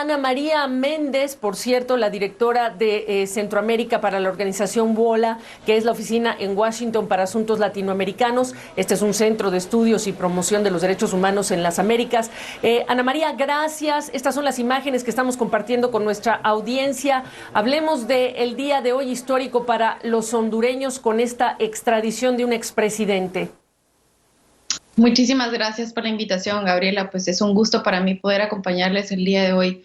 Ana María Méndez, por cierto, la directora de Centroamérica para la organización WOLA, que es la oficina en Washington para asuntos latinoamericanos. Este es un centro de estudios y promoción de los derechos humanos en las Américas. Ana María, gracias. Estas son las imágenes que estamos compartiendo con nuestra audiencia. Hablemos del día de hoy histórico para los hondureños con esta extradición de un expresidente. Muchísimas gracias por la invitación, Gabriela. Pues es un gusto para mí poder acompañarles el día de hoy.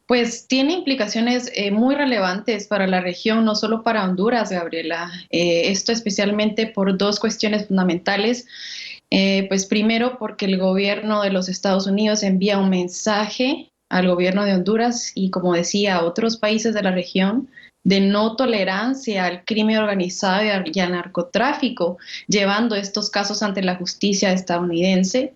Pues tiene implicaciones muy relevantes para la región, no solo para Honduras, Gabriela. Esto especialmente por dos cuestiones fundamentales. Pues primero, porque el gobierno de los Estados Unidos envía un mensaje al gobierno de Honduras y, como decía, a otros países de la región de no tolerancia al crimen organizado y al narcotráfico, llevando estos casos ante la justicia estadounidense.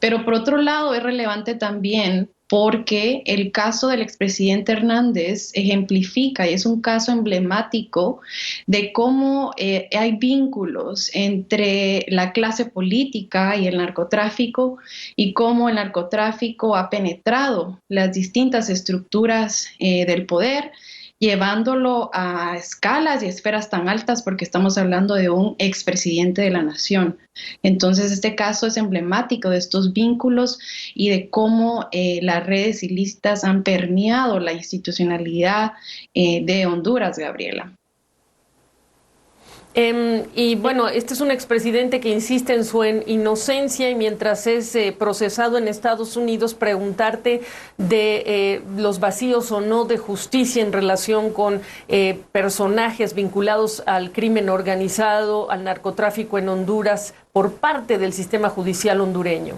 Pero por otro lado es relevante también porque el caso del expresidente Hernández ejemplifica y es un caso emblemático de cómo hay vínculos entre la clase política y el narcotráfico y cómo el narcotráfico ha penetrado las distintas estructuras del poder, llevándolo a escalas y esferas tan altas porque estamos hablando de un expresidente de la nación. Entonces, este caso es emblemático de estos vínculos y de cómo las redes ilícitas han permeado la institucionalidad de Honduras, Gabriela. Y bueno, este es un expresidente que insiste en su inocencia y mientras es procesado en Estados Unidos, preguntarte de los vacíos o no de justicia en relación con personajes vinculados al crimen organizado, al narcotráfico en Honduras por parte del sistema judicial hondureño.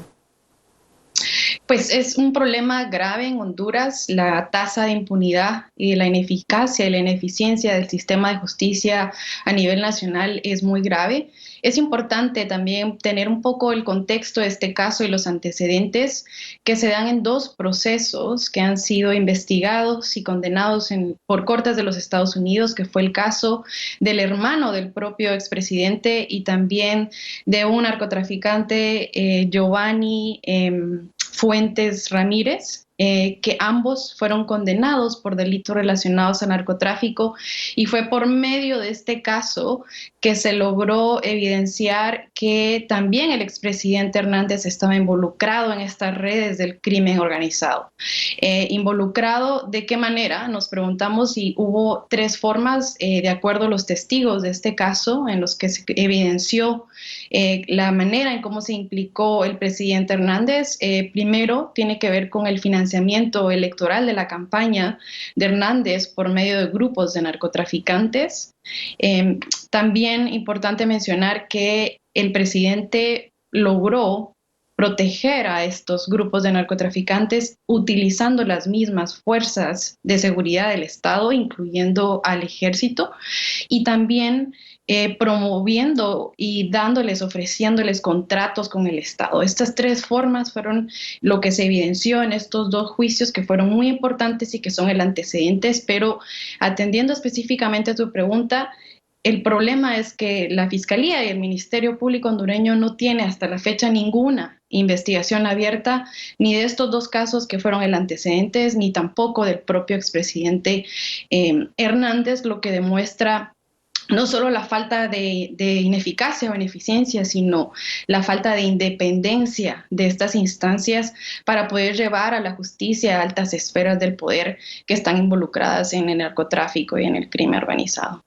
Pues es un problema grave en Honduras, la tasa de impunidad y la ineficacia y la ineficiencia del sistema de justicia a nivel nacional es muy grave. Es importante también tener un poco el contexto de este caso y los antecedentes que se dan en dos procesos que han sido investigados y condenados por cortes de los Estados Unidos, que fue el caso del hermano del propio expresidente y también de un narcotraficante, Giovanni Fuentes Ramírez, que ambos fueron condenados por delitos relacionados a narcotráfico y fue por medio de este caso que se logró evidenciar que también el expresidente Hernández estaba involucrado en estas redes del crimen organizado. ¿Involucrado de qué manera? Nos preguntamos si hubo tres formas, de acuerdo a los testigos de este caso, en los que se evidenció la manera en cómo se implicó el presidente Hernández. Primero, tiene que ver con el financiamiento electoral de la campaña de Hernández por medio de grupos de narcotraficantes. También importante mencionar que el presidente logró proteger a estos grupos de narcotraficantes utilizando las mismas fuerzas de seguridad del Estado, incluyendo al ejército, y también promoviendo y ofreciéndoles contratos con el Estado. Estas tres formas fueron lo que se evidenció en estos dos juicios que fueron muy importantes y que son el antecedentes, pero atendiendo específicamente a tu pregunta, el problema es que la Fiscalía y el Ministerio Público hondureño no tiene hasta la fecha ninguna investigación abierta ni de estos dos casos que fueron el antecedentes, ni tampoco del propio expresidente Hernández, lo que demuestra no solo la falta de ineficacia o ineficiencia, sino la falta de independencia de estas instancias para poder llevar a la justicia a altas esferas del poder que están involucradas en el narcotráfico y en el crimen organizado.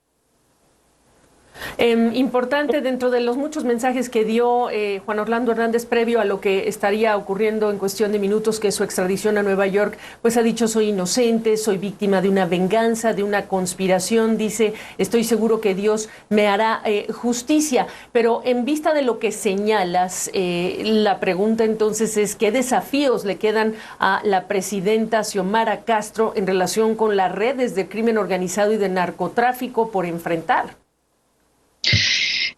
Importante dentro de los muchos mensajes que dio Juan Orlando Hernández previo a lo que estaría ocurriendo en cuestión de minutos, que es su extradición a Nueva York, pues ha dicho: soy inocente, soy víctima de una venganza, de una conspiración, dice, estoy seguro que Dios me hará justicia. Pero en vista de lo que señalas, la pregunta entonces es: ¿qué desafíos le quedan a la presidenta Xiomara Castro en relación con las redes de crimen organizado y de narcotráfico por enfrentar?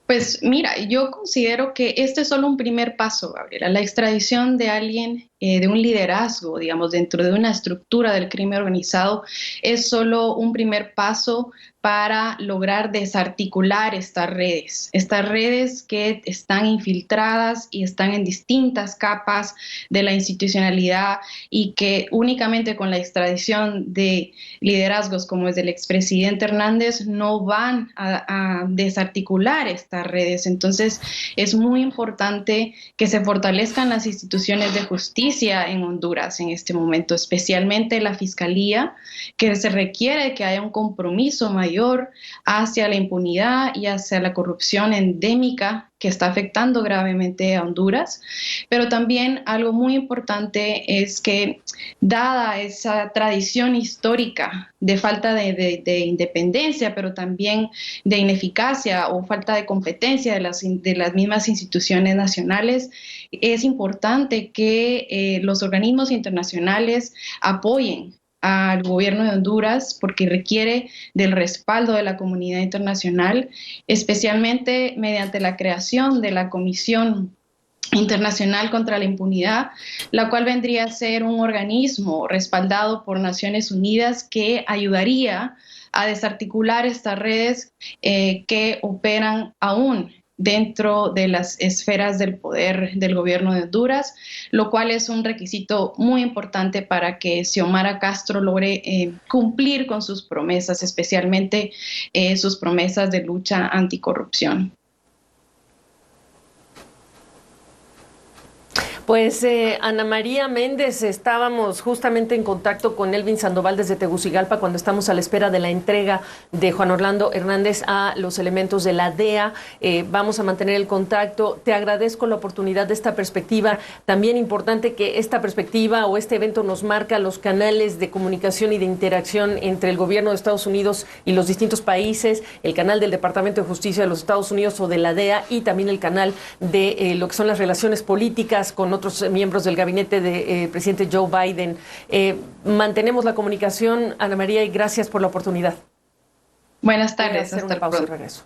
Pues mira, yo considero que este es solo un primer paso, Gabriela. La extradición de alguien de un liderazgo, digamos, dentro de una estructura del crimen organizado, es solo un primer paso para lograr desarticular estas redes que están infiltradas y están en distintas capas de la institucionalidad y que únicamente con la extradición de liderazgos como es del expresidente Hernández no van a desarticular estas redes. Entonces es muy importante que se fortalezcan las instituciones de justicia en Honduras en este momento, especialmente la Fiscalía, que se requiere que haya un compromiso mayor hacia la impunidad y hacia la corrupción endémica que está afectando gravemente a Honduras. Pero también algo muy importante es que, dada esa tradición histórica de falta de independencia, pero también de ineficacia o falta de competencia de las mismas instituciones nacionales, es importante que los organismos internacionales apoyen al gobierno de Honduras porque requiere del respaldo de la comunidad internacional, especialmente mediante la creación de la Comisión Internacional contra la Impunidad, la cual vendría a ser un organismo respaldado por Naciones Unidas que ayudaría a desarticular estas redes que operan aún dentro de las esferas del poder del gobierno de Honduras, lo cual es un requisito muy importante para que Xiomara Castro logre cumplir con sus promesas, especialmente sus promesas de lucha anticorrupción. Pues Ana María Méndez, estábamos justamente en contacto con Elvin Sandoval desde Tegucigalpa cuando estamos a la espera de la entrega de Juan Orlando Hernández a los elementos de la DEA. Vamos a mantener el contacto. Te agradezco la oportunidad de esta perspectiva. También importante que esta perspectiva o este evento nos marca los canales de comunicación y de interacción entre el gobierno de Estados Unidos y los distintos países, el canal del Departamento de Justicia de los Estados Unidos o de la DEA y también el canal de lo que son las relaciones políticas con otros miembros del gabinete del presidente Joe Biden. Mantenemos la comunicación, Ana María, y gracias por la oportunidad. Buenas tardes. Voy a hacer una pausa y regreso.